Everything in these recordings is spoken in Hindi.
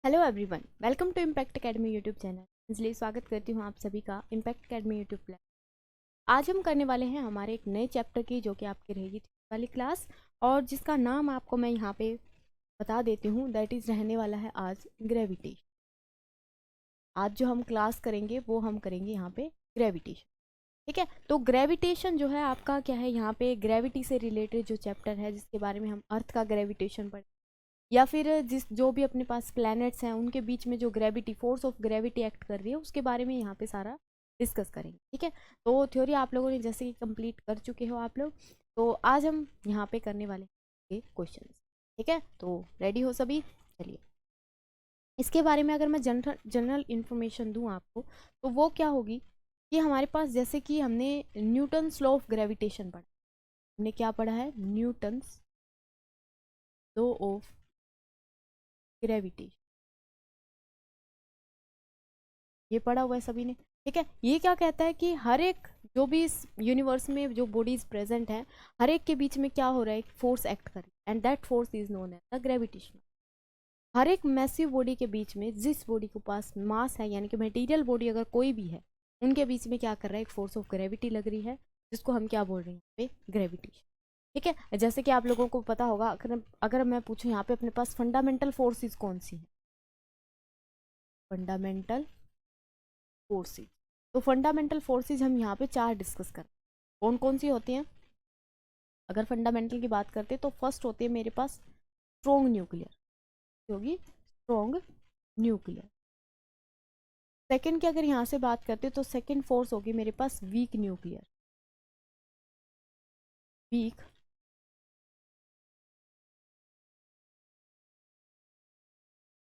Hello everyone, welcome to impact academy YouTube channel. इसलिए स्वागत करती हूँ आप सभी का इम्पैक्ट एकेडमी यूट्यूब क्लास। आज हम करने वाले हैं हमारे एक नए चैप्टर की, जो कि आपकी रहेगी वाली क्लास, और जिसका नाम आपको मैं यहाँ पे बता देती हूँ। दैट इज़ रहने वाला है आज ग्रेविटी। आज जो हम क्लास करेंगे वो हम करेंगे यहाँ पे ग्रेविटेशन। ठीक है, तो ग्रेविटेशन जो है आपका क्या है, यहाँ पे ग्रेविटी से रिलेटेड जो चैप्टर है, जिसके बारे में हम अर्थ का ग्रेविटेशन पढ़, या फिर जो भी अपने पास प्लैनेट्स हैं उनके बीच में जो gravity, force of gravity act कर रही है, उसके बारे में यहाँ पे सारा डिस्कस करेंगे। ठीक है, तो थ्योरी आप लोगों ने जैसे कि कंप्लीट कर चुके हो आप लोग, तो आज हम यहाँ पे करने वाले हैं क्वेश्चन। ठीक है, तो रेडी हो सभी? चलिए, इसके बारे में अगर मैं जनरल इन्फॉर्मेशन दूँ आपको, तो वो क्या होगी कि हमारे पास, जैसे कि हमने न्यूटन्स लॉ ऑफ ग्रेविटेशन पढ़ा। हमने क्या पढ़ा है? न्यूटन्स लॉ ऑफ ग्रेविटी, ये पढ़ा हुआ है सभी ने। ठीक है, ये क्या कहता है कि हर एक जो भी इस यूनिवर्स में जो बॉडीज प्रेजेंट हैं, हर एक के बीच में क्या हो रहा है? एक फोर्स एक्ट कर रही है, and that force is known as the gravitation. हर एक मैसिव बॉडी के बीच में, जिस बॉडी के पास मास है, यानी कि मटेरियल बॉडी अगर कोई भी है, उनके बीच में क्या कर रहा है? एक फोर्स ऑफ ग्रेविटी लग रही है, जिसको हम क्या बोल रहे हैं? यहाँ पे ग्रेविटेशन। ठीक है, जैसे कि आप लोगों को पता होगा, अगर मैं पूछूं यहाँ पे अपने पास फंडामेंटल फोर्सेज कौन सी है? फंडामेंटल फोर्सेज, तो फंडामेंटल फोर्सेज हम यहाँ पे चार डिस्कस कर, कौन कौन सी होती हैं? अगर फंडामेंटल की बात करते हैं तो फर्स्ट होती है मेरे पास स्ट्रॉन्ग न्यूक्लियर, होगी स्ट्रॉन्ग न्यूक्लियर। सेकंड की अगर यहाँ से बात करते हैं तो सेकंड फोर्स होगी मेरे पास weak nuclear, weak.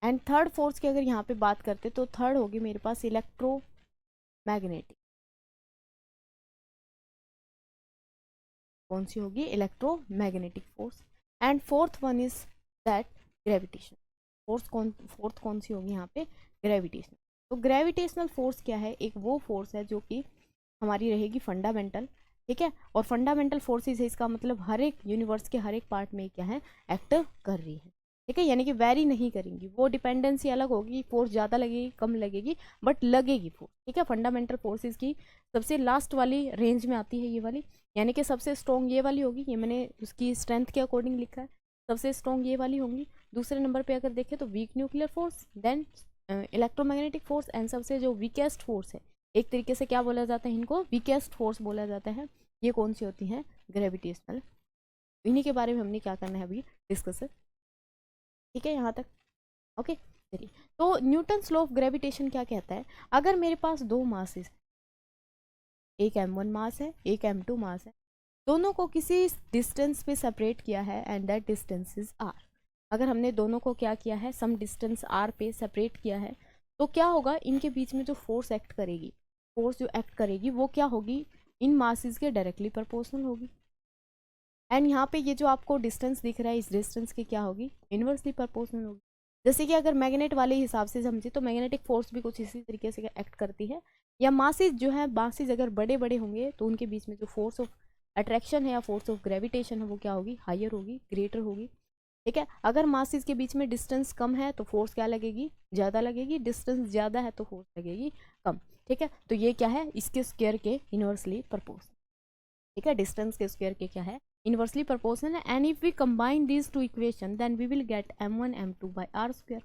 And third force की अगर यहाँ पे बात करते तो थर्ड होगी मेरे पास इलेक्ट्रोमैग्नेटिक। कौन सी होगी? Electromagnetic force. And fourth one is that gravitation. Fourth कौन सी होगी यहाँ पे? ग्रेविटेशन। तो ग्रेविटेशनल फोर्स क्या है? एक वो फोर्स है जो कि हमारी रहेगी फंडामेंटल। ठीक है, और फंडामेंटल फोर्सेस है, इसका मतलब हर एक यूनिवर्स के हर एक पार्ट में क्या है? एक्ट कर रही है। ठीक है, यानी कि वेरी नहीं करेंगी, वो डिपेंडेंसी अलग होगी, फोर्स ज़्यादा लगेगी कम लगेगी, बट लगेगी फोर्स। ठीक है, फंडामेंटल फोर्सेस की सबसे लास्ट वाली रेंज में आती है ये वाली, यानी कि सबसे स्ट्रॉन्ग ये वाली होगी, ये मैंने उसकी स्ट्रेंथ के अकॉर्डिंग लिखा है, सबसे स्ट्रॉन्ग ये वाली होंगी। दूसरे नंबर पे अगर देखें तो weak nuclear force, then electromagnetic force, and सबसे जो वीकेस्ट फोर्स है, एक तरीके से क्या बोला जाता है? इनको वीकेस्ट फोर्स बोला जाता है। ये कौन सी होती हैं? ग्रेविटेशनल। इन्हीं के बारे में हमने क्या करना है अभी? डिस्कस। ठीक है यहाँ तक? ओके, चलिए। तो न्यूटन्स लॉ ऑफ ग्रेविटेशन क्या कहता है? अगर मेरे पास दो मासेस, एक m1 मास है, एक m2 मास है, दोनों को किसी डिस्टेंस पे सेपरेट किया है, and that distance is r। अगर हमने दोनों को क्या किया है? सम डिस्टेंस r पे सेपरेट किया है, तो क्या होगा? इनके बीच में जो फोर्स एक्ट करेगी, फोर्स जो एक्ट करेगी वो क्या होगी? इन मासेस के डायरेक्टली प्रोपोर्शनल होगी। एंड यहाँ पे ये जो आपको डिस्टेंस दिख रहा है, इस डिस्टेंस की क्या होगी? इनवर्सली प्रोपोर्शनल होगी। जैसे कि अगर मैग्नेट वाले हिसाब से समझे तो मैग्नेटिक फोर्स भी कुछ इसी तरीके से एक्ट करती है, या मासेस जो है, मासेस अगर बड़े बड़े होंगे तो उनके बीच में जो फोर्स ऑफ अट्रैक्शन है या फोर्स ऑफ ग्रेविटेशन है, वो क्या होगी? हायर होगी, ग्रेटर होगी। ठीक है, अगर मासेस के बीच में डिस्टेंस कम है तो फोर्स क्या लगेगी? ज़्यादा लगेगी। डिस्टेंस ज़्यादा है तो फोर्स लगेगी कम। ठीक है, तो ये क्या है? इसके स्क्वायर के इनवर्सली प्रोपोर्शनल। ठीक है, डिस्टेंस के स्क्वायर के क्या है? इनवर्सली प्रोपोर्शनल है। And if we combine these two equation, then we will get m1 m2 by R square.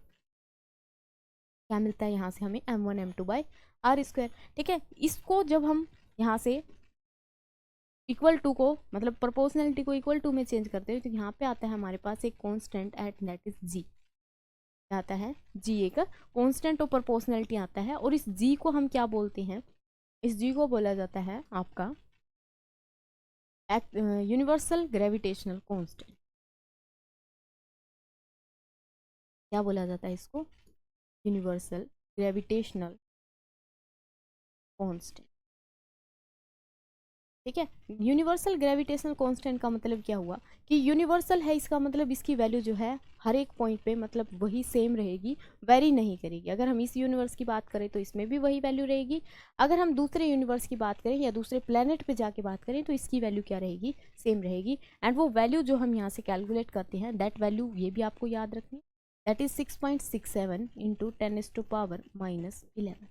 क्या मिलता है यहाँ से हमें? m1 m2 by R square. ठीक है, इसको जब हम यहाँ से इक्वल टू को, मतलब प्रोपोर्शनलिटी को इक्वल टू में चेंज करते हैं, तो यहाँ पे आता है हमारे पास एक कांस्टेंट एट दैट इज जी। आता है जी, एक कांस्टेंट ऑफ प्रोपोर्शनलिटी आता है, और इस जी को हम क्या बोलते हैं? इस जी को बोला जाता है आपका यूनिवर्सल ग्रेविटेशनल कांस्टेंट। क्या बोला जाता है इसको? Universal gravitational constant. ठीक है, यूनिवर्सल ग्रेविटेशनल कांस्टेंट का मतलब क्या हुआ कि यूनिवर्सल है, इसका मतलब इसकी वैल्यू जो है हर एक पॉइंट पे मतलब वही सेम रहेगी, वेरी नहीं करेगी। अगर हम इस यूनिवर्स की बात करें तो इसमें भी वही वैल्यू रहेगी, अगर हम दूसरे यूनिवर्स की बात करें या दूसरे प्लेनेट पे जाके बात करें तो इसकी वैल्यू क्या रहेगी? सेम रहेगी। एंड वो वैल्यू जो हम यहाँ से कैलकुलेट करते हैं, दैट वैल्यू ये भी आपको याद रखनी है, दैट इज 6.67 इंटू 10⁻⁻11।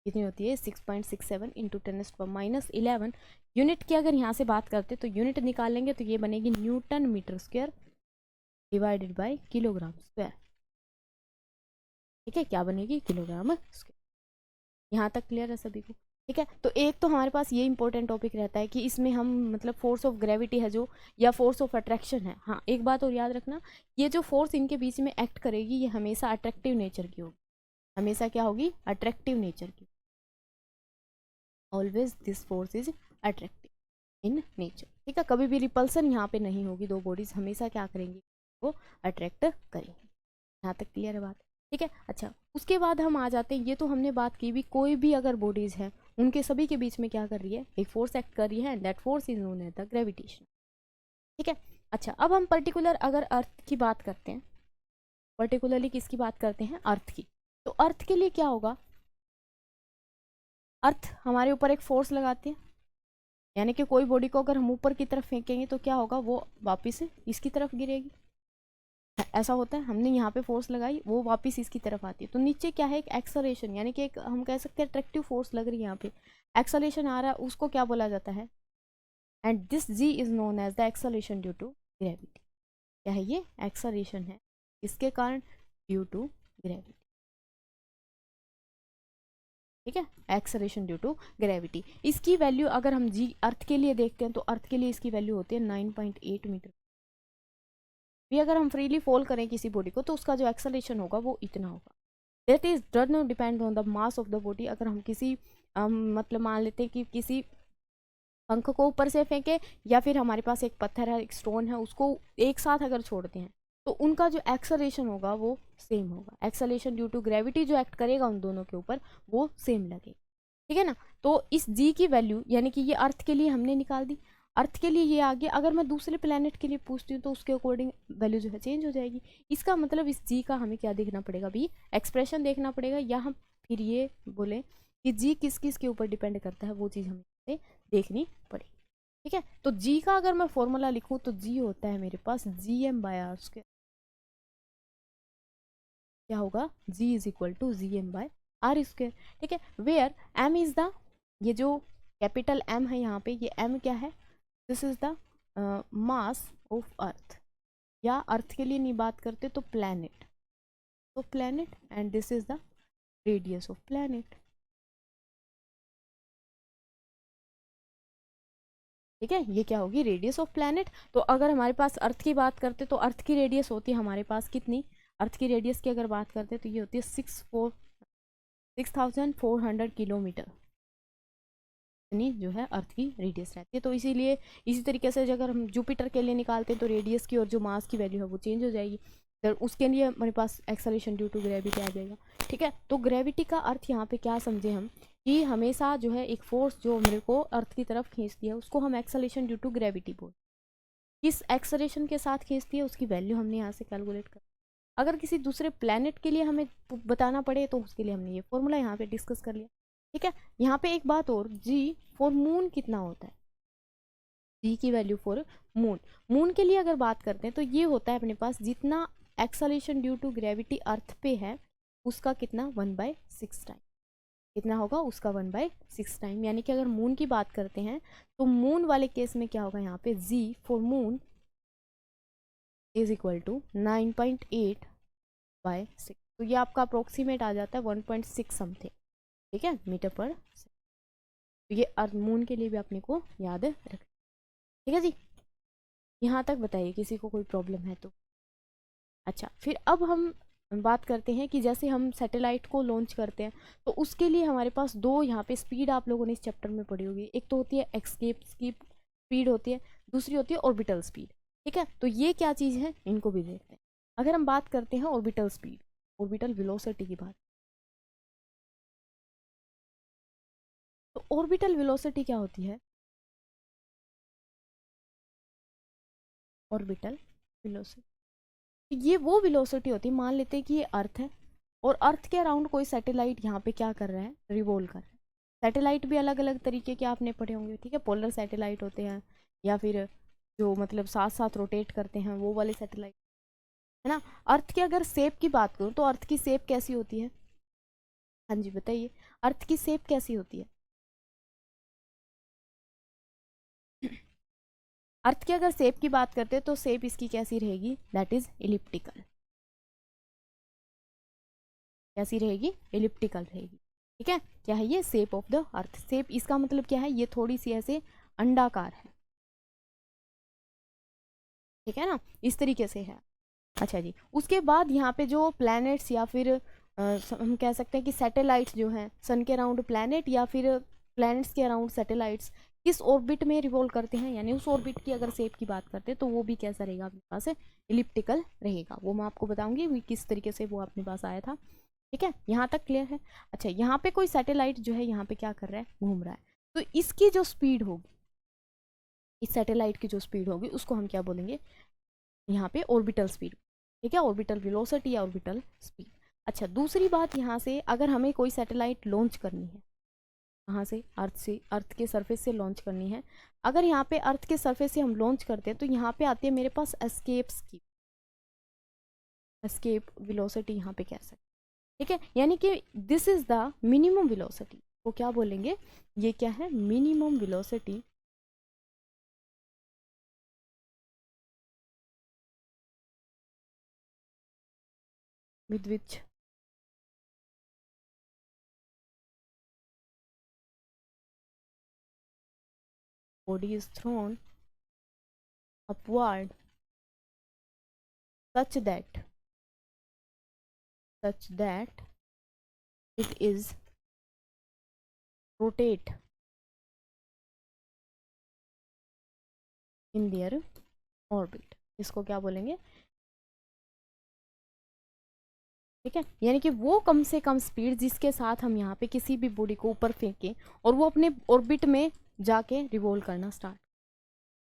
कितनी होती है? 6.67 इंटू 10⁻⁻11। यूनिट की अगर यहाँ से बात करते तो यूनिट निकालेंगे तो ये बनेगी newton meter square divided by kilogram square. ठीक है, क्या बनेगी? Kilogram square. यहाँ तक क्लियर है सभी को? ठीक है, तो एक तो हमारे पास ये इंपॉर्टेंट टॉपिक रहता है कि इसमें हम मतलब फोर्स ऑफ ग्रेविटी है जो, या फोर्स ऑफ अट्रैक्शन है। हाँ, एक बात और याद रखना, ये जो फोर्स इनके बीच में एक्ट करेगी ये हमेशा अट्रैक्टिव नेचर की होगी। हमेशा क्या होगी? अट्रैक्टिव नेचर की। Always this force is attractive in nature. ठीक है, कभी भी रिपल्सन यहाँ पे नहीं होगी। दो बॉडीज हमेशा क्या करेंगी? वो अट्रैक्ट करेंगी। यहाँ तक क्लियर है बात? ठीक है, अच्छा उसके बाद हम आ जाते हैं, ये तो हमने बात की भी, कोई भी अगर बॉडीज है उनके सभी के बीच में क्या कर रही है? एक फोर्स एक्ट कर रही है, and that force is known as the gravitation. ठीक है, अच्छा अब हम पर्टिकुलर अगर अर्थ की बात करते हैं, पर्टिकुलरली किसकी बात करते हैं? अर्थ की। तो अर्थ के लिए क्या होगा? अर्थ हमारे ऊपर एक फोर्स लगाती है, यानी कि कोई बॉडी को अगर हम ऊपर की तरफ फेंकेंगे तो क्या होगा? वो वापिस इसकी तरफ गिरेगी। ऐसा होता है, हमने यहाँ पे फोर्स लगाई, वो वापस इसकी तरफ आती है। तो नीचे क्या है? एक एक्सेलरेशन, यानी कि एक हम कह सकते हैं अट्रैक्टिव फोर्स लग रही है यहाँ पे, एक्सेलरेशन आ रहा है, उसको क्या बोला जाता है? And this G is known as the acceleration due to gravity. क्या है ये? एक्सेलरेशन है, इसके कारण ड्यू टू ग्रेविटी। ठीक है, एक्सेलरेशन ड्यू टू ग्रेविटी। इसकी वैल्यू अगर हम जी अर्थ के लिए देखते हैं तो अर्थ के लिए इसकी वैल्यू होती है 9.8 मीटर। भी अगर हम फ्रीली फॉल करें किसी बॉडी को तो उसका जो एक्सेलरेशन होगा वो इतना होगा। That is does not depend on the mass of the body. अगर हम किसी मतलब मान लेते हैं कि किसी पंख को ऊपर से फेंके, या फिर हमारे पास एक पत्थर है, एक स्टोन है, उसको एक साथ अगर छोड़ते हैं तो उनका जो एक्सेलरेशन होगा वो सेम होगा। एक्सेलरेशन ड्यू टू ग्रेविटी जो एक्ट करेगा उन दोनों के ऊपर वो सेम लगेगा। ठीक है ना? तो इस जी की वैल्यू, यानी कि ये अर्थ के लिए हमने निकाल दी, अर्थ के लिए ये आ गया। अगर मैं दूसरे प्लेनेट के लिए पूछती हूँ तो उसके अकॉर्डिंग वैल्यू जो है चेंज हो जाएगी। इसका मतलब इस जी का हमें क्या देखना पड़ेगा? भी एक्सप्रेशन देखना पड़ेगा, या हम फिर ये बोले कि जी किस किस के ऊपर डिपेंड करता है, वो चीज़ हमें देखनी पड़ेगी। ठीक है, तो जी का अगर मैं फॉर्मूला लिखूँ तो जी होता है मेरे पास GM/r²। क्या होगा? जी इज इक्वल टू GM/r²। ठीक है, वेयर एम इज द, ये जो कैपिटल एम है यहाँ पे, ये एम क्या है? This is the mass of earth, या अर्थ के लिए नहीं बात करते तो प्लैनेट, तो planet, and this is the radius of planet. ठीक है, ये क्या होगी? Radius of planet. तो अगर हमारे पास अर्थ की बात करते तो अर्थ की रेडियस होती है हमारे पास कितनी? अर्थ की रेडियस की अगर बात करते तो ये होती है 6,400 किलोमीटर, इतनी जो है अर्थ की रेडियस रहती है। तो इसीलिए इसी तरीके से अगर हम जुपिटर के लिए निकालते हैं तो रेडियस की और जो मास की वैल्यू है वो चेंज हो जाएगी, तो उसके लिए हमारे पास एक्सेलरेशन ड्यू टू ग्रेविटी आ जाएगा। ठीक है, तो ग्रेविटी का अर्थ यहाँ पे क्या समझे हम, कि हमेशा जो है एक फोर्स जो मेरे को अर्थ की तरफ खींचती है उसको हम एक्सेलरेशन ड्यू टू ग्रेविटी बोल, किस एक्सेलरेशन के साथ खींचती है उसकी वैल्यू हमने यहाँ से कैलकुलेट कर। अगर किसी दूसरे प्लेनेट के लिए हमें बताना पड़े तो उसके लिए हमने ये फॉर्मूला यहाँ पे डिस्कस कर लिया। ठीक है, यहाँ पे एक बात और, जी फॉर मून कितना होता है? जी की वैल्यू फॉर मून, मून के लिए अगर बात करते हैं तो ये होता है अपने पास जितना एक्सेलरेशन ड्यू टू ग्रेविटी अर्थ पे है उसका कितना 1/6 टाइम, कितना होगा? उसका 1/6 टाइम। यानी कि अगर मून की बात करते हैं तो मून वाले केस में क्या होगा? यहाँ पे G for moon is equal to 9.8/6। तो ये आपका अप्रोक्सीमेट आ जाता है 1.6 समथिंग। ठीक है, मीटर पर। तो ये अर्थ मून के लिए भी अपने को याद रख। ठीक है जी, यहाँ तक बताइए किसी को कोई प्रॉब्लम है तो। अच्छा, फिर अब हम बात करते हैं कि जैसे हम सैटेलाइट को लॉन्च करते हैं तो उसके लिए हमारे पास दो यहाँ पे स्पीड आप लोगों ने इस चैप्टर में पढ़ी होगी। एक तो होती है एस्केप की स्पीड होती है, दूसरी होती है ऑर्बिटल स्पीड। ठीक है, तो ये क्या चीज़ है इनको भी देखते हैं। अगर हम बात करते हैं ऑर्बिटल स्पीड, ऑर्बिटल वेलोसिटी की बात, तो ऑर्बिटल वेलोसिटी क्या होती है? ऑर्बिटल वेलोसिटी, ये वो वेलोसिटी होती है, मान लेते हैं कि ये अर्थ है और अर्थ के अराउंड कोई सैटेलाइट यहाँ पे क्या कर रहा है? रिवॉल्व कर रहा है। सैटेलाइट भी अलग अलग तरीके के आपने पढ़े होंगे। ठीक है, पोलर सैटेलाइट होते हैं, या फिर जो मतलब साथ साथ रोटेट करते हैं वो वाले सैटेलाइट। है ना। अर्थ की अगर शेप की बात करूँ तो अर्थ की शेप कैसी होती है? हाँ जी बताइए, अर्थ की शेप कैसी होती है? अर्थ की अगर शेप की बात करते हैं तो शेप इसकी कैसी रहेगी? That is elliptical. कैसी रहेगी? इलिप्टिकल रहेगी। ठीक है, क्या है ये? Shape of the earth. Shape इसका मतलब क्या है? ये थोड़ी सी ऐसे अंडाकार है। ठीक है ना, इस तरीके से है। अच्छा जी, उसके बाद यहाँ पे जो प्लैनेट्स या फिर हम कह सकते हैं कि सैटेलाइट्स जो हैं, सन के अराउंड प्लैनेट या फिर प्लैनेट्स के अराउंड सैटेलाइट्स किस ऑर्बिट में रिवॉल्व करते हैं, यानी उस ऑर्बिट की अगर शेप की बात करते हैं तो वो भी कैसा रहेगा अपने पास? इलिप्टिकल रहेगा। वो मैं आपको बताऊंगी भी किस तरीके से वो अपने पास आया था। ठीक है, यहाँ तक क्लियर है। अच्छा, यहाँ पे कोई सैटेलाइट जो है यहाँ पे क्या कर रहा है? घूम रहा है। तो इसकी जो स्पीड होगी, इस सैटेलाइट की जो स्पीड होगी उसको हम क्या बोलेंगे? यहाँ पे ऑर्बिटल स्पीड। ठीक है, ऑर्बिटल वेलोसिटी या ऑर्बिटल स्पीड। अच्छा, दूसरी बात, यहाँ से अगर हमें कोई सैटेलाइट लॉन्च करनी है, कहाँ से? अर्थ से, अर्थ के सरफेस से लॉन्च करनी है। अगर यहाँ पे अर्थ के सरफेस से हम लॉन्च करते हैं तो यहाँ पे आती है मेरे पास एस्केप्स की, एस्केप वेलोसिटी यहाँ पे कह सकते हैं। ठीक है, यानी कि this is the minimum velocity. वो क्या बोलेंगे? ये क्या है? Minimum velocity with which body is thrown upward such that it is rotate in their orbit। इसको क्या बोलेंगे? ठीक है, यानी कि वो कम से कम स्पीड जिसके साथ हम यहाँ पे किसी भी बॉडी को ऊपर फेंकें और वो अपने ऑर्बिट में जाके रिवॉल्व करना स्टार्ट।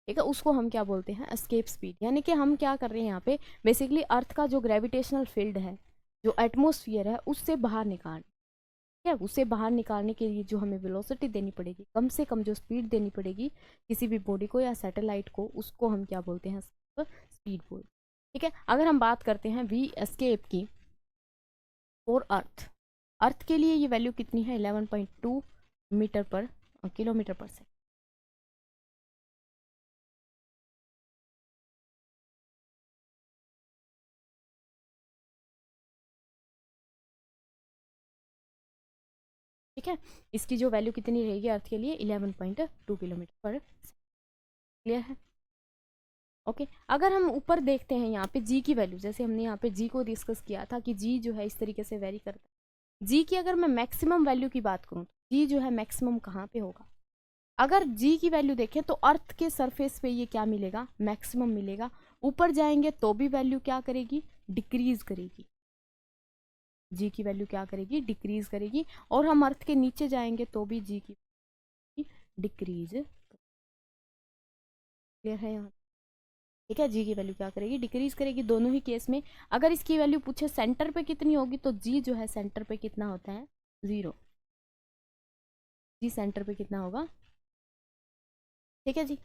ठीक है, उसको हम क्या बोलते हैं? Escape speed. यानी कि हम क्या कर रहे हैं यहाँ पे? बेसिकली अर्थ का जो ग्रेविटेशनल फील्ड है, जो एटमोसफियर है, उससे बाहर निकाल, ठीक है, उसे बाहर निकालने के लिए जो हमें वेलोसिटी देनी पड़ेगी, कम से कम जो स्पीड देनी पड़ेगी किसी भी बॉडी को या सैटेलाइट को, उसको हम क्या बोलते हैं? स्पीड बोल। ठीक है, अगर हम बात करते हैं वी एस्केप की फॉर अर्थ, अर्थ के लिए ये वैल्यू कितनी है? 11.2 मीटर पर किलोमीटर पर सेकंड। ठीक है, इसकी जो वैल्यू कितनी रहेगी अर्थ के लिए? 11.2 किलोमीटर पर। क्लियर है? ओके, अगर हम ऊपर देखते हैं यहाँ पे जी की वैल्यू, जैसे हमने यहाँ पे जी को डिस्कस किया था कि जी जो है इस तरीके से वेरी करता है। जी की अगर मैं मैक्सिमम वैल्यू की बात करूँ तो जी जो है मैक्सिमम कहाँ पे होगा? अगर जी की वैल्यू देखें तो अर्थ के सरफेस पे ये क्या मिलेगा? मैक्सिमम मिलेगा। ऊपर जाएंगे तो भी वैल्यू क्या करेगी? डिक्रीज करेगी। जी की वैल्यू क्या करेगी? डिक्रीज करेगी। और हम अर्थ के नीचे जाएंगे तो भी जी की डिक्रीज। क्लियर है यहाँ? ठीक है, जी की वैल्यू क्या करेगी? डिक्रीज करेगी दोनों ही केस में। अगर इसकी वैल्यू पूछे सेंटर पे कितनी होगी तो जी जो है सेंटर पे कितना होता है? 0। जी सेंटर पे कितना होगा? ठीक है जी,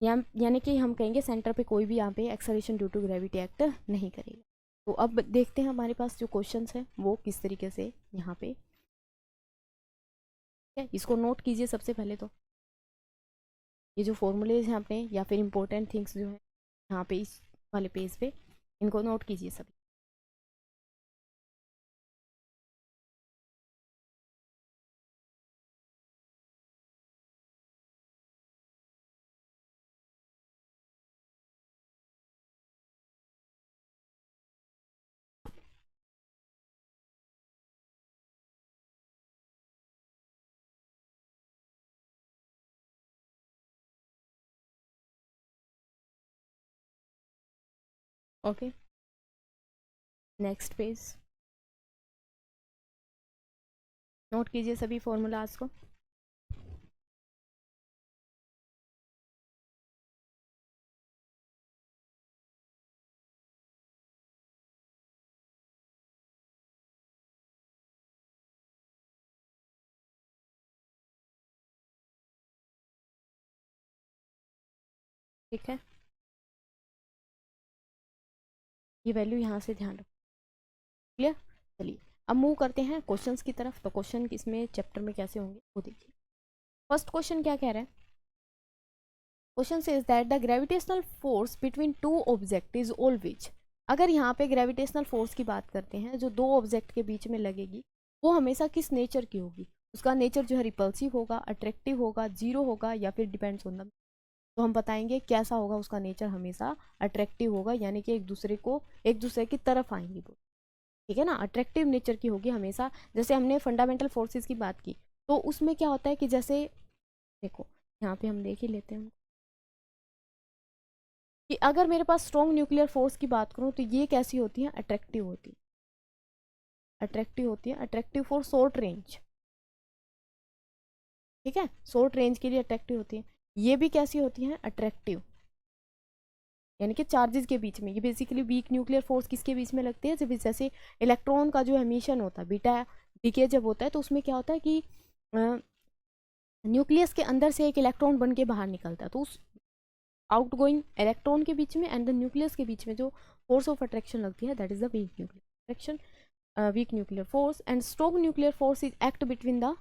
यानी कि हम कहेंगे सेंटर पे कोई भी यहाँ पे acceleration due to gravity act नहीं करेगा। तो अब देखते हैं हमारे पास जो क्वेश्चंस हैं वो किस तरीके से यहाँ पे है। इसको नोट कीजिए सबसे पहले तो, ये जो फॉर्मूलेज हैं अपने या फिर इंपॉर्टेंट थिंग्स जो है यहाँ पे इस वाले पेज पे, इनको नोट कीजिए सभी। ओके, नेक्स्ट पेज नोट कीजिए सभी फॉर्मूलाज को। ठीक है, ये वैल्यू यहाँ से ध्यान रखो। क्लियर? चलिए अब मूव करते हैं क्वेश्चंस की तरफ। तो क्वेश्चन इसमें चैप्टर में कैसे होंगे वो देखिए। फर्स्ट क्वेश्चन क्या कह रहा है? Question says that the gravitational force between two object is always. अगर यहाँ पे ग्रेविटेशनल फोर्स की बात करते हैं जो दो ऑब्जेक्ट के बीच में लगेगी, वो हमेशा किस नेचर की होगी? उसका नेचर जो है रिपल्सिव होगा, अट्रैक्टिव होगा, जीरो होगा, या फिर डिपेंड्स ऑन द। तो हम बताएंगे कैसा होगा उसका नेचर, हमेशा अट्रैक्टिव होगा, यानी कि एक दूसरे की तरफ आएंगी वो। ठीक है ना, अट्रैक्टिव नेचर की होगी हमेशा। जैसे हमने फंडामेंटल फोर्सेस की बात की, तो उसमें क्या होता है कि जैसे देखो यहाँ पे हम देख ही लेते हैं कि अगर मेरे पास स्ट्रॉन्ग न्यूक्लियर फोर्स की बात करूँ तो ये कैसी होती है? अट्रैक्टिव होती है। अट्रैक्टिव होती है, अट्रैक्टिव फॉर शॉर्ट रेंज। ठीक है, शॉर्ट रेंज के लिए अट्रैक्टिव होती है। ये भी कैसी होती है? अट्रैक्टिव, यानी कि चार्जेस के बीच में। ये बेसिकली वीक न्यूक्लियर फोर्स किसके बीच में लगती है? जब जैसे इलेक्ट्रॉन का जो एमिशन होता है, बीटा डीके जब होता है, तो उसमें क्या होता है कि न्यूक्लियस के अंदर से एक इलेक्ट्रॉन बन के बाहर निकलता है, तो उस आउटगोइंग इलेक्ट्रॉन के बीच में एंड द न्यूक्लियस के बीच में जो फोर्स ऑफ अट्रैक्शन लगती है, that is the weak nuclear attraction, week nuclear force. And strong nuclear force is act between the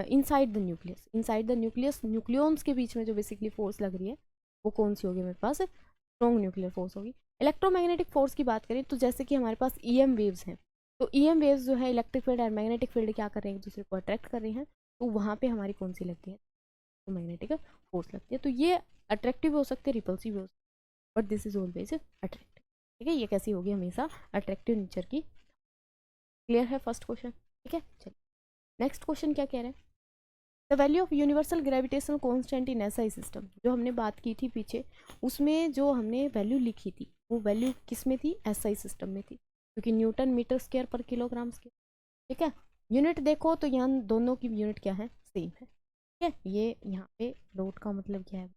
inside the nucleus. Inside the nucleus, nucleons के बीच में जो बेसिकली फोर्स लग रही है, वो कौन सी होगी मेरे पास? स्ट्रॉन्ग न्यूक्लियर फोर्स होगी। इलेक्ट्रोमैग्नेटिक फोर्स की बात करें तो जैसे कि हमारे पास ईएम वेव्स हैं, तो ईएम वेव्स जो है इलेक्ट्रिक फील्ड और मैग्नेटिक फील्ड क्या कर रहे हैं? एक दूसरे को अट्रैक्ट कर रही हैं, तो वहाँ पे हमारी कौन सी लगती है? तो मैग्नेटिक फोर्स लगती है। तो ये अट्रैक्टिव हो सकते हैं, रिपल्सिव हो सकते हैं, but this is always attractive. ठीक है, ये कैसी होगी? हमेशा अट्रैक्टिव नेचर की। क्लियर है फर्स्ट क्वेश्चन? ठीक है, चलिए नेक्स्ट क्वेश्चन क्या कह रहे हैं? The value of universal gravitational constant in SI system, जो हमने बात की थी पीछे, उसमें जो हमने वैल्यू लिखी थी वो वैल्यू किस में थी? एसआई सिस्टम में थी, क्योंकि न्यूटन मीटर स्क्वायर पर किलोग्राम स्क्वायर। ठीक है, यूनिट देखो तो यहाँ दोनों की यूनिट क्या है? सेम है। ठीक है, ये यहाँ पे डॉट का मतलब क्या है?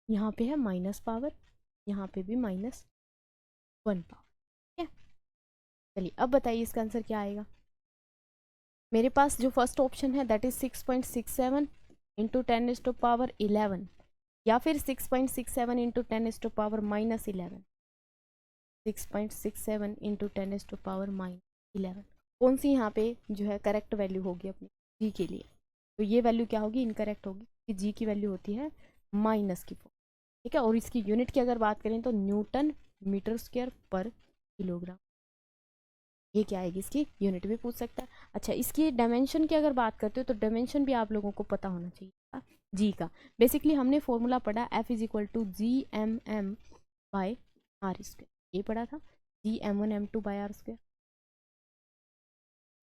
यहाँ पे है माइनस पावर, यहाँ पे भी -1 पावर। ठीक है, चलिए अब बताइए इसका आंसर क्या आएगा? मेरे पास जो फर्स्ट ऑप्शन है दैट इज 6.67 इंटू 10⁻11, या फिर 6.67 इंटू 10⁻11, 6.67 इंटू 10⁻11। कौन सी यहाँ पे जो है करेक्ट वैल्यू होगी अपनी जी के लिए? तो ये वैल्यू क्या होगी? इनकरेक्ट होगी, कि जी की वैल्यू होती है -4। ठीक है, और इसकी यूनिट की अगर बात करें तो न्यूटन मीटर स्क्वायर पर किलोग्राम। ये क्या आएगी? इसकी यूनिट भी पूछ सकता है। अच्छा, इसकी डायमेंशन की अगर बात करते हो तो डायमेंशन भी आप लोगों को पता होना चाहिए जी का। बेसिकली हमने फॉर्मूला पढ़ा F is equal to GMM by R square, ये पढ़ा था, GM1 M2 bye R square.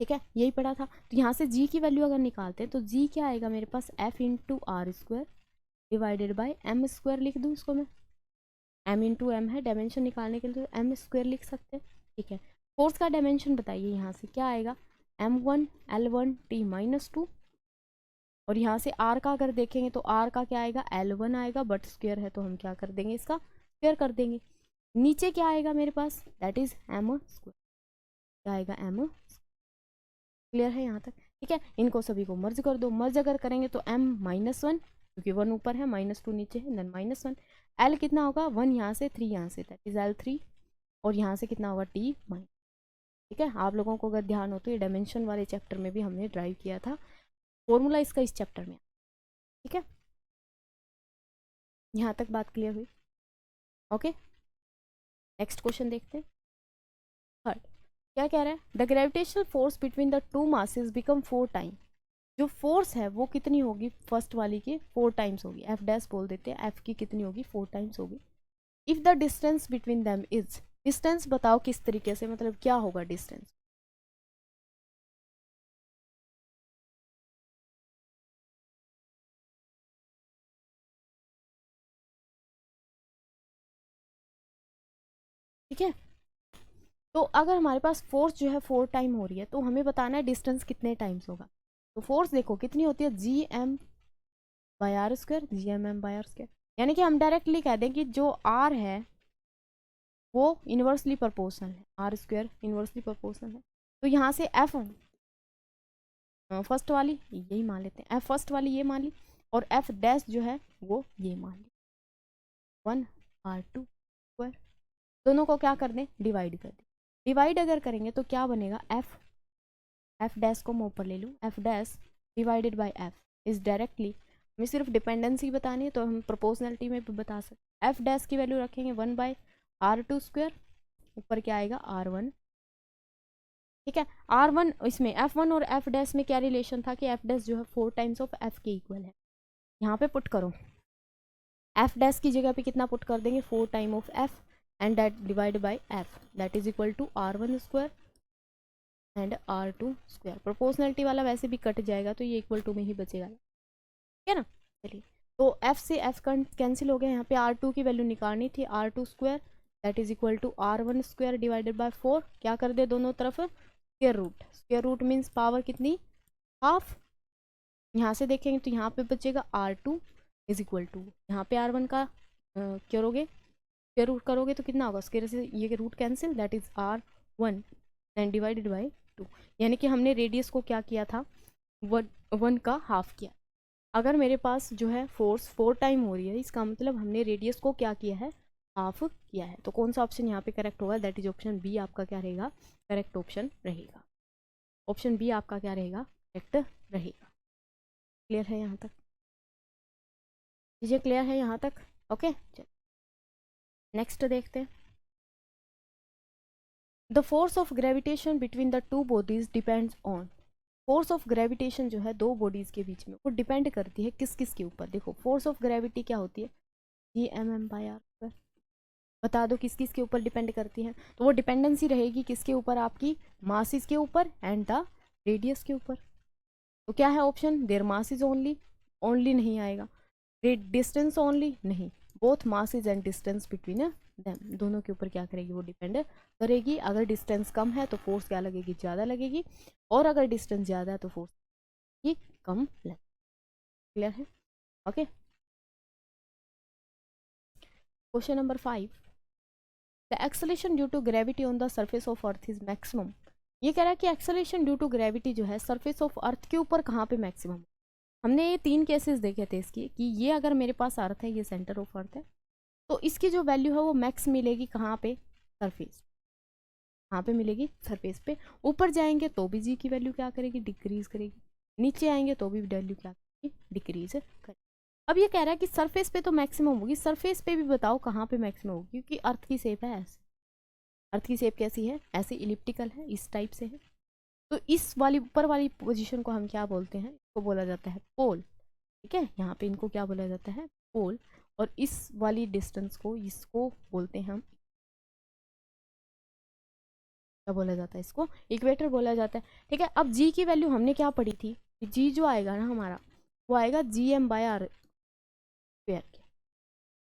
ठीक है, यही पढ़ा था। तो यहाँ से जी की वैल्यू अगर निकालते हैं तो जी क्या आएगा मेरे पास? F into R square divided by M square लिख दूँ इसको मैं। एम इंटू एम है, डायमेंशन निकालने के लिए तो एम स्क्वायर लिख सकते हैं। ठीक है, फोर्स का डायमेंशन बताइए यहाँ से क्या आएगा? M1L1T-2। और यहाँ से आर का अगर देखेंगे तो आर का क्या आएगा? L1 आएगा, बट स्क्वायर है तो हम क्या कर देंगे? इसका स्क्वायर कर देंगे। नीचे क्या आएगा मेरे पास? That is M square. क्या आएगा? एम। क्लियर है यहाँ तक? ठीक है, इनको सभी को मर्ज कर दो। मर्ज अगर करेंगे तो M-1, क्योंकि 1 ऊपर है, -2 नीचे है, देन -1। L कितना होगा? 1 यहाँ से, 3 यहाँ से, दैट इज L3। और यहाँ से कितना होगा? T-। ठीक है, आप लोगों को अगर ध्यान हो तो ये डायमेंशन वाले चैप्टर में भी हमने ड्राइव किया था, फॉर्मूला इसका इस चैप्टर में। ठीक है, यहाँ तक बात क्लियर हुई? ओके, नेक्स्ट क्वेश्चन देखते हैं। थर्ड क्या कह रहा है? The gravitational force between the two masses become 4 time. जो फोर्स है वो कितनी होगी? फर्स्ट वाली की 4 टाइम्स होगी। एफ डैश बोल देते हैं, एफ की कितनी होगी? 4 टाइम्स होगी। If the distance between them is, distance बताओ किस तरीके से, मतलब क्या होगा डिस्टेंस? ठीक है, तो अगर हमारे पास फोर्स जो है 4 टाइम हो रही है तो हमें बताना है डिस्टेंस कितने टाइम्स होगा। तो फोर्स देखो कितनी होती है? G M by R square, G M M by R square. यानी कि हम डायरेक्टली कह दें कि जो आर है वो इन्वर्सली प्रोपोर्शनल है, आर स्क्वायर इन्वर्सली प्रोपोर्शनल है। तो यहाँ से एफ फर्स्ट वाली यही मान लेते हैं, एफ फर्स्ट वाली ये मान ली, और एफ डैश जो है वो ये मान ली, 1r2 स्क्वायर। दोनों को क्या कर दें, डिवाइड कर दें। डिवाइड अगर करेंगे तो क्या बनेगा, एफ डैश को मैं ऊपर ले लूँ, F dash divided by F is directly, हमें सिर्फ डिपेंडेंसी बतानी है तो हम प्रोपोर्शनलिटी में भी बता सकते। एफ डैश की वैल्यू रखेंगे 1/r2 स्क्वायर, ऊपर क्या आएगा r1। ठीक है, r1 इसमें f1 और f डैश में क्या रिलेशन था कि f डैश जो है 4 टाइम्स ऑफ f के इक्वल है। यहाँ पे पुट करो, f डैश की जगह पे कितना पुट कर देंगे, 4 time of f and that divide by f, that is equal to r1 square and r2 square. Proportionality वाला वैसे भी कट जाएगा तो ये इक्वल टू में ही बचेगा, ठीक है ना। चलिए, तो f से f कैंसिल हो गया, यहाँ पे r2 की वैल्यू निकालनी थी, r2 square that is equal to r1 square divided by 4, क्या कर दे दोनों तरफ square root, square root means power कितनी, हाफ। यहाँ से देखेंगे तो यहाँ पे बचेगा r2 इज इक्वल टू, यहाँ पे r1 का करोगे स्क्वायर रूट करोगे तो कितना होगा, स्क्वायर से ये root cancel, that is r1 and divided by 2। यानी कि हमने रेडियस को क्या किया था, 1 का हाफ किया। अगर मेरे पास जो है फोर्स 4 टाइम हो रही है, इसका मतलब हमने रेडियस को क्या किया है, हाफ किया है। तो कौन सा ऑप्शन यहाँ पे करेक्ट होगा, दैट इज ऑप्शन बी आपका क्या रहेगा, करेक्ट ऑप्शन रहेगा। ऑप्शन बी आपका क्या रहेगा, करेक्ट रहेगा। क्लियर है यहाँ तक, चीज़ें क्लियर है यहाँ तक, ओके। चलो नेक्स्ट देखते हैं। The force of gravitation between the two bodies depends on, force of gravitation जो है दो बॉडीज के बीच में वो डिपेंड करती है किस किस के ऊपर। देखो फोर्स ऑफ ग्रेविटी क्या होती है, G M M by R पर, बता दो किस किस के ऊपर डिपेंड करती है। तो वो डिपेंडेंसी रहेगी किसके ऊपर, आपकी मासिस के ऊपर एंड द रेडियस के ऊपर। तो क्या है option, their mass is only, only नहीं आएगा, डिस्टेंस ओनली नहीं, both mass is and distance between them, दोनों के ऊपर क्या करेगी, वो डिपेंड करेगी। अगर डिस्टेंस कम है तो फोर्स क्या लगेगी, ज़्यादा लगेगी, और अगर डिस्टेंस ज़्यादा है तो फोर्स की कम लगेगी। क्लियर है, okay. Question number 5, the acceleration due to gravity on the surface of earth is maximum. ये कह रहा है कि एक्सेलेरेशन ड्यू टू ग्रेविटी जो है सरफेस ऑफ अर्थ के ऊपर कहाँ पे मैक्सिमम। हमने ये 3 केसेस देखे थे इसकी, कि ये अगर मेरे पास अर्थ है, ये सेंटर ऑफ अर्थ है, तो इसकी जो वैल्यू है वो मैक्स मिलेगी कहाँ पे, सरफेस, कहाँ पे मिलेगी, सरफेस पे। ऊपर जाएंगे तो भी जी की वैल्यू क्या करेगी, डिक्रीज करेगी, नीचे आएंगे तो भी वैल्यू क्या करेगी, डिक्रीज करेगी। अब ये कह रहा है कि सरफेस पे तो मैक्सिमम होगी, सरफेस पे भी बताओ कहाँ पे मैक्सिमम होगी, क्योंकि अर्थ की शेप है ऐसे, अर्थ की शेप कैसी है, ऐसे इलिप्टिकल है, इस टाइप से है। तो इस वाली ऊपर वाली पोजीशन को हम क्या बोलते हैं, इसको बोला जाता है पोल, ठीक है। यहाँ पे इनको क्या बोला जाता है, पोल। और इस वाली डिस्टेंस को, इसको बोलते हैं हम, क्या बोला जाता है, इसको इक्वेटर बोला जाता है, ठीक है। अब जी की वैल्यू हमने क्या पढ़ी थी, जी जो आएगा ना हमारा, वो आएगा G M by R square के,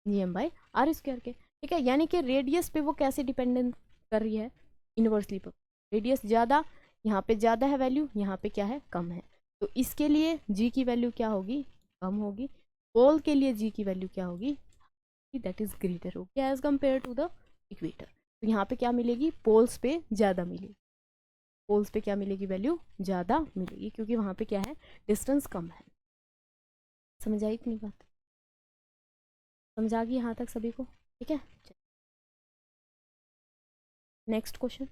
G M by R square के, ठीक है। यानी कि रेडियस पे वो कैसे डिपेंडेंट कर रही है, इन्वर्सली पर, रेडियस ज़्यादा, यहाँ पे ज़्यादा है वैल्यू, यहाँ पे क्या है, कम है, तो इसके लिए जी की वैल्यू क्या होगी, कम होगी। पोल के लिए जी की वैल्यू क्या होगी, दैट इज ग्रेटर होगी as compare to the equator. तो यहाँ पे क्या मिलेगी, पोल्स पे ज़्यादा मिलेगी, पोल्स पे क्या मिलेगी, वैल्यू ज़्यादा मिलेगी, क्योंकि वहाँ पे क्या है, डिस्टेंस कम है। समझ आई इतनी बात, समझ आ गई यहाँ तक सभी को, ठीक है। Next question,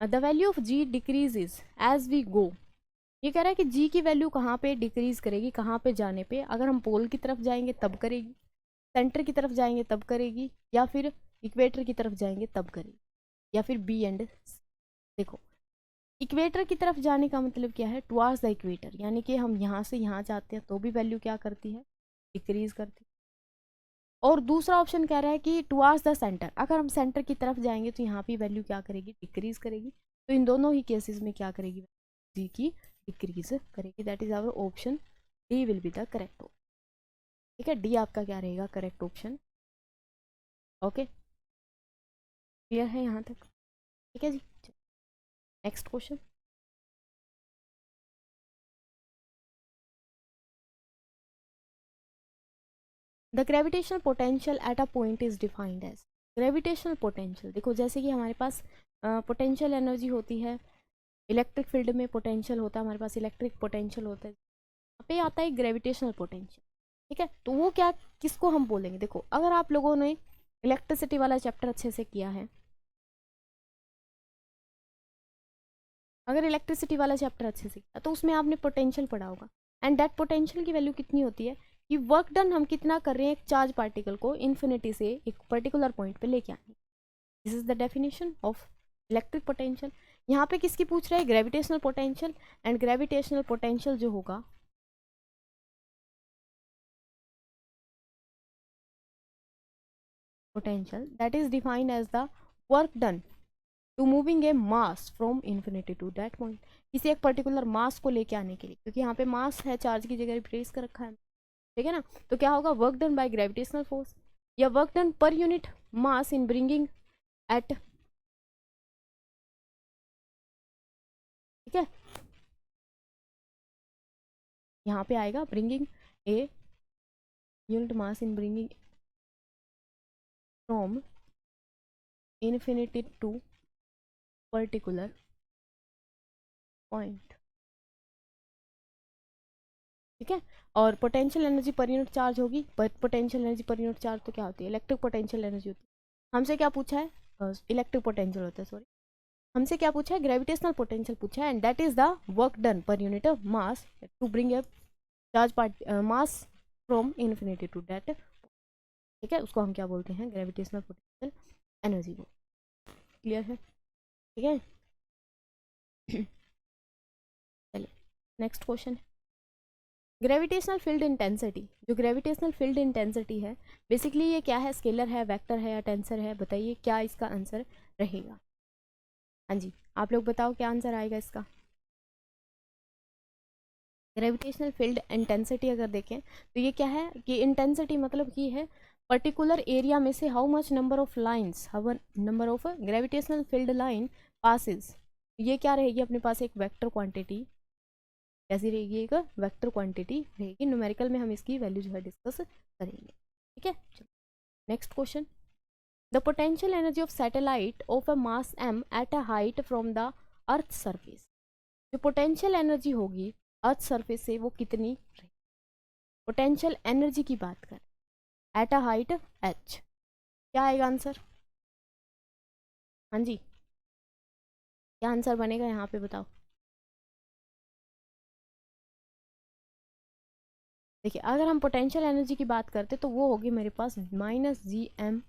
the value of G decreases as we go. ये कह रहा है कि जी की वैल्यू कहाँ पे डिक्रीज करेगी, कहाँ पे जाने पे, अगर हम पोल की तरफ जाएंगे तब करेगी, सेंटर की तरफ जाएंगे तब करेगी, या फिर इक्वेटर की तरफ जाएंगे तब करेगी, या फिर बी एंड। देखो इक्वेटर की तरफ जाने का मतलब क्या है, टुवार्ड्स द इक्वेटर, यानी कि हम यहाँ से यहाँ जाते हैं तो भी वैल्यू क्या करती है, डिक्रीज करती है। और दूसरा ऑप्शन कह रहा है कि टुवार्ड्स द सेंटर, अगर हम सेंटर की तरफ जाएंगे तो यहाँ पे वैल्यू क्या करेगी, डिक्रीज करेगी। तो इन दोनों ही केसेस में क्या करेगी, जी की डिक्रीज करेगी, that is our option D will be the correct option, ठीक है। डी आपका क्या रहेगा, करेक्ट ऑप्शन, ओके। क्लियर है यहाँ तक, ठीक है जी। Next question, the gravitational potential at a point is defined as, gravitational potential देखो जैसे कि हमारे पास पोटेंशियल एनर्जी होती है, इलेक्ट्रिक फील्ड में पोटेंशियल होता है, हमारे पास इलेक्ट्रिक पोटेंशियल होता है, यहाँ पे आता है ग्रेविटेशनल पोटेंशियल। ठीक है, तो वो क्या, किसको हम बोलेंगे, देखो अगर आप लोगों ने इलेक्ट्रिसिटी वाला चैप्टर अच्छे से किया है, अगर इलेक्ट्रिसिटी वाला चैप्टर अच्छे से किया तो उसमें आपने पोटेंशियल पढ़ा होगा, एंड दैट पोटेंशियल की वैल्यू कितनी होती है कि वर्क डन हम कितना कर रहे हैं एक चार्ज पार्टिकल को इन्फिनिटी से एक पर्टिकुलर पॉइंट पे लेके आने। This is the definition of electric potential. यहाँ पे किसकी पूछ रहा है, gravitational potential, and gravitational potential जो होगा potential that is defined as the work done to moving a mass from infinity to that point, किसी एक पर्टिकुलर मास को लेके आने के लिए, क्योंकि यहाँ पे मास है चार्ज की जगह रिप्लेस कर रखा है, ठीक है ना, तो क्या होगा work done by gravitational force या work done per unit mass in bringing it, ठीक है, यहाँ पे आएगा bringing a unit mass in bringing from infinity to particular point, ठीक है। और potential energy per unit charge होगी, potential energy per unit charge तो क्या होती है, इलेक्ट्रिक पोटेंशियल एनर्जी होती है। हमसे क्या पूछा है, इलेक्ट्रिक पोटेंशियल होता है, सॉरी, हमसे क्या पूछा है, ग्रेविटेशनल पोटेंशियल पूछा है, and that is the work done per unit of mass to bring a charge part mass from infinity to that, ठीक है, उसको हम क्या बोलते हैं, ग्रेविटेशनल पोटेंशियल एनर्जी को। क्लियर है, ठीक है। चलिए नेक्स्ट क्वेश्चन है, ग्रेविटेशनल फील्ड इंटेंसिटी, जो ग्रेविटेशनल फील्ड इंटेंसिटी है बेसिकली ये क्या है, स्केलर है, वेक्टर है या टेंसर है, बताइए क्या इसका आंसर रहेगा। हाँ जी, आप लोग बताओ क्या आंसर आएगा इसका। ग्रेविटेशनल फील्ड इंटेंसिटी अगर देखें तो ये क्या है कि इंटेंसिटी मतलब की है पर्टिकुलर एरिया में से how much number of lines, how number of gravitational field line passes, ये क्या रहेगी अपने पास एक वेक्टर क्वांटिटी, कैसी रहेगी, एक वेक्टर क्वांटिटी रहेगी, न्यूमेरिकल में हम इसकी वैल्यू जो है डिस्कस करेंगे, ठीक है। Next question, the potential energy of satellite of a mass m at a height from the earth surface, जो पोटेंशियल एनर्जी होगी अर्थ सरफेस से वो कितनी रहेगी, पोटेंशियल एनर्जी की बात करें एट अ हाइट h, क्या आएगा आंसर, हाँ जी क्या आंसर बनेगा यहाँ पे बताओ। देखिए अगर हम पोटेंशियल एनर्जी की बात करते तो वो होगी मेरे पास -gm/m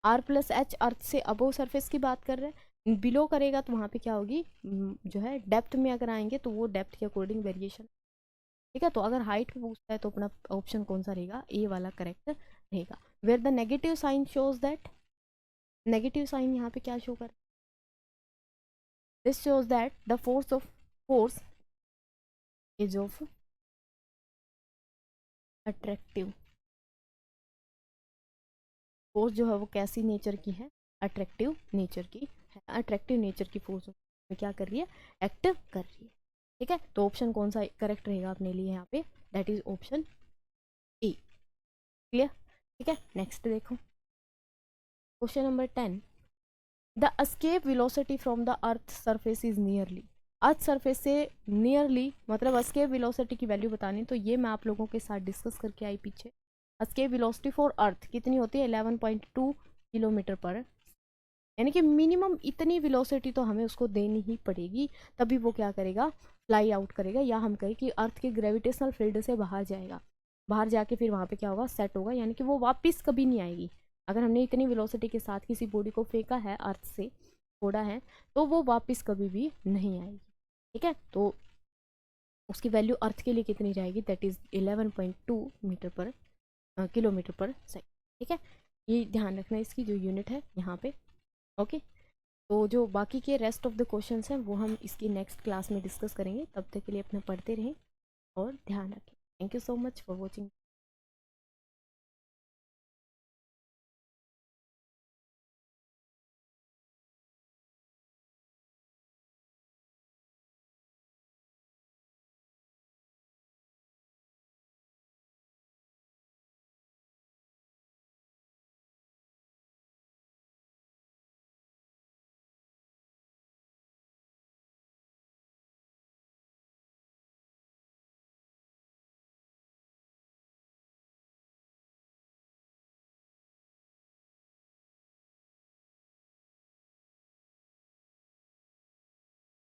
r+h, अर्थ से अबोव सरफेस की बात कर रहे हैं, बिलो करेगा तो वहाँ पे क्या होगी, जो है डेप्थ में अगर आएंगे तो वो डेप्थ के अकॉर्डिंग वेरिएशन, ठीक है। तो अगर हाइट पे पूछता है तो अपना ऑप्शन कौन सा रहेगा, ए वाला करेक्ट रहेगा। Where the negative sign shows that, negative sign यहाँ पे क्या शो कर, this shows that the force is of attractive, force जो है वो कैसी नेचर की है, अट्रैक्टिव नेचर की है, अट्रैक्टिव नेचर की फोर्स में क्या कर रही है, एक्टिव कर रही है, ठीक है। तो ऑप्शन कौन सा करेक्ट रहेगा अपने लिए यहाँ पे, that is option A. Clear, ठीक है। नेक्स्ट देखो question number 10, the escape velocity from the earth surface is nearly, earth surface से नियरली मतलब एस्केप वेलोसिटी की वैल्यू बतानी, तो ये मैं आप लोगों के साथ डिस्कस करके आई पीछे। एस्केप वेलोसिटी फॉर अर्थ कितनी होती है, 11.2 किलोमीटर पर, यानी कि मिनिमम इतनी वेलोसिटी तो हमें उसको देनी ही पड़ेगी, तभी वो क्या करेगा, फ्लाई आउट करेगा, या हम कहें कि अर्थ के ग्रेविटेशनल फील्ड से बाहर जाएगा, बाहर जाके फिर वहाँ पे क्या होगा, सेट होगा, यानी कि वो वापस कभी नहीं आएगी। अगर हमने इतनी वेलोसिटी के साथ किसी बॉडी को फेंका है, अर्थ से छोड़ा है, तो वो वापस कभी भी नहीं आएगी, ठीक है। तो उसकी वैल्यू अर्थ के लिए कितनी रहेगी, दैट इज 11.2 मीटर पर किलोमीटर पर सेकंड, ठीक है। ये ध्यान रखना इसकी जो यूनिट है यहाँ पे, ओके। तो जो बाकी के रेस्ट ऑफ द क्वेश्चंस हैं वो हम इसकी नेक्स्ट क्लास में डिस्कस करेंगे, तब तक के लिए अपना पढ़ते रहें और ध्यान रखें। Thank you so much for watching.